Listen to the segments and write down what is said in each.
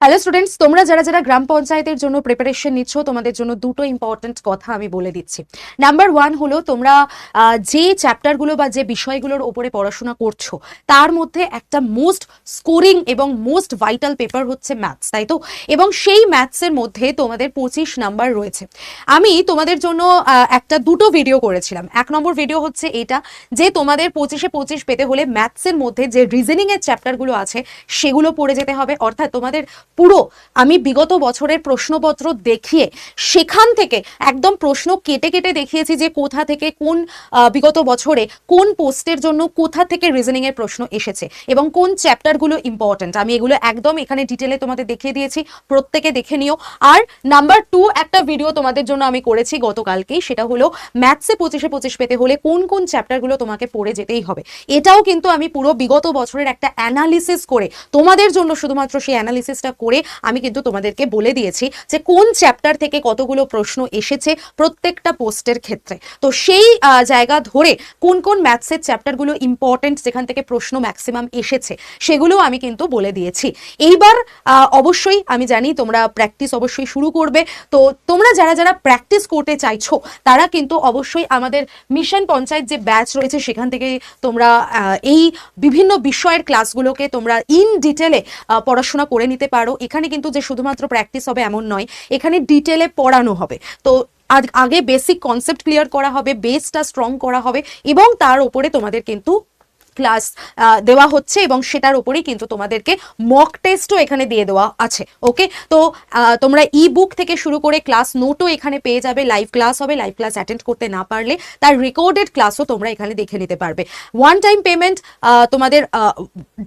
Hello students, তোমরা যারা যারা গ্রাম পঞ্চায়েতের জন্য প্রিপারেশন নিচ্ছ তোমাদের জন্য দুটো ইম্পর্টেন্ট কথা আমি বলে দিচ্ছি। নাম্বার ওয়ান হলো, তোমরা যে চ্যাপ্টারগুলো বা যে বিষয়গুলোর ওপরে পড়াশোনা করছো তার মধ্যে একটা মোস্ট স্কোরিং এবং মোস্ট ভাইটাল পেপার হচ্ছে ম্যাথস, তাই তো? এবং সেই ম্যাথসের মধ্যে তোমাদের 25 নাম্বার রয়েছে। আমি তোমাদের জন্য একটা দুটো ভিডিও করেছিলাম। এক নম্বর ভিডিও হচ্ছে এটা, যে তোমাদের 25-এ 25 পেতে হলে ম্যাথসের মধ্যে যে রিজনিং এর চ্যাপ্টারগুলো আছে সেগুলো পড়ে যেতে হবে। অর্থাৎ তোমাদের পুরো আমি বিগত বছরের প্রশ্নপত্র দেখিয়ে সেখান থেকে একদম প্রশ্ন কেটে কেটে দেখিয়েছি যে কোথা থেকে কোন বিগত বছরে কোন পোস্টের জন্য কোথা থেকে রিজনিং এর প্রশ্ন এসেছে এবং কোন চ্যাপ্টারগুলো ইম্পর্টেন্ট, আমি এগুলো একদম এখানে ডিটেলে তোমাদের দেখিয়ে দিয়েছি। প্রত্যেকে দেখে নিও। আর নাম্বার টু, একটা ভিডিও তোমাদের জন্য আমি করেছি গতকালকেই, সেটা হলো ম্যাথসে 25-এ 25 পেতে হলে কোন কোন চ্যাপ্টারগুলো তোমাকে পড়ে যেতেই হবে। এটাও কিন্তু আমি পুরো বিগত বছরের একটা অ্যানালিসিস করে তোমাদের জন্য, শুধুমাত্র সেই অ্যানালিসিসটা করে আমি কিন্তু তোমাদেরকে বলে দিয়েছি যে কোন চ্যাপ্টার থেকে কতগুলো প্রশ্ন এসেছে প্রত্যেকটা পোস্টের ক্ষেত্রে। তো সেই জায়গা ধরে কোন কোন ম্যাথসের চ্যাপ্টারগুলো ইম্পর্টেন্ট, যেখান থেকে প্রশ্ন ম্যাক্সিমাম এসেছে, সেগুলো আমি কিন্তু বলে দিয়েছি। এইবার অবশ্যই আমি জানি তোমরা প্র্যাকটিস অবশ্যই শুরু করবে। তো তোমরা যারা যারা প্র্যাকটিস করতে চাইছো তারা কিন্তু অবশ্যই আমাদের মিশন পঞ্চায়েত যে ব্যাচ রয়েছে সেখান থেকে তোমরা এই বিভিন্ন বিষয়ের ক্লাসগুলোকে তোমরা ইন ডিটেলে পড়াশোনা করে নিতে পারো। এখানে কিন্তু যে শুধুমাত্র প্র্যাকটিস হবে এমন নয়, এখানে ডিটেলে পড়ানো হবে। তো আগে বেসিক কনসেপ্ট ক্লিয়ার করা হবে, বেসটা স্ট্রং করা হবে এবং তার উপরে তোমাদের কিন্তু ক্লাস দেওয়া হচ্ছে এবং সেটার উপরেই কিন্তু তোমাদেরকে মক টেস্টও এখানে দিয়ে দেওয়া আছে। ওকে, তো তোমরা ই বুক থেকে শুরু করে ক্লাস নোটও এখানে পেয়ে যাবে। লাইভ ক্লাস হবে, লাইভ ক্লাস অ্যাটেন্ড করতে না পারলে তার রেকর্ডেড ক্লাসও তোমরা এখানে দেখে নিতে পারবে। ওয়ান টাইম পেমেন্ট, তোমাদের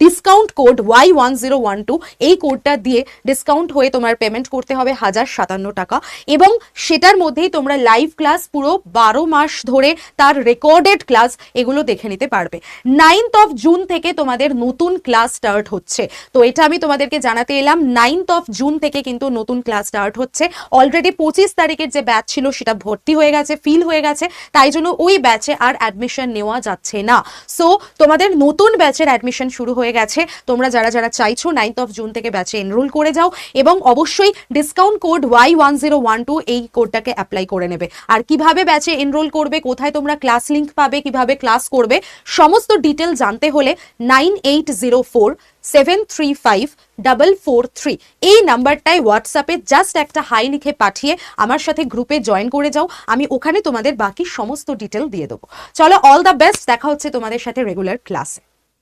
ডিসকাউন্ট কোড Y1012, এই কোডটা দিয়ে ডিসকাউন্ট হয়ে তোমার পেমেন্ট করতে হবে 1057 টাকা এবং সেটার মধ্যেই তোমরা লাইভ ক্লাস পুরো 12 মাস ধরে তার রেকর্ডেড ক্লাস এগুলো দেখে নিতে পারবে। 9th of জুন থেকে তোমাদের নতুন ক্লাস স্টার্ট হচ্ছে। তো এটা আমি তোমাদেরকে জানাতে এলাম, 9th of জুন থেকে কিন্তু নতুন ক্লাস স্টার্ট হচ্ছে। অলরেডি 25 তারিখের যে ব্যাচ ছিল সেটা ভর্তি হয়ে গেছে, ফিল হয়ে গেছে, তাই জন্য ওই ব্যাচে আর অ্যাডমিশন নেওয়া যাচ্ছে না। সো তোমাদের নতুন ব্যাচের অ্যাডমিশন শুরু হয়ে গেছে। তোমরা যারা যারা চাইছো 9th of জুন থেকে ব্যাচে এনরোল করে যাও এবং অবশ্যই ডিসকাউন্ট কোড Y1012 এই কোডটাকে অ্যাপ্লাই করে নেবে। আর কিভাবে ব্যাচে এনরোল করবে, কোথায় তোমরা ক্লাস লিংক পাবে, কিভাবে ক্লাস করবে, সমস্ত ডিটেল জানতে হলে 9804735443 এই নাম্বারটায় হোয়াটসঅ্যাপে জাস্ট একটা হাই লিখে পাঠিয়ে আমার সাথে গ্রুপে জয়েন করে যাও। আমি ওখানে তোমাদের বাকি সমস্ত ডিটেল দিয়ে দেবো। চলো, অল দ্য বেস্ট, দেখা হচ্ছে তোমাদের সাথে রেগুলার ক্লাসে।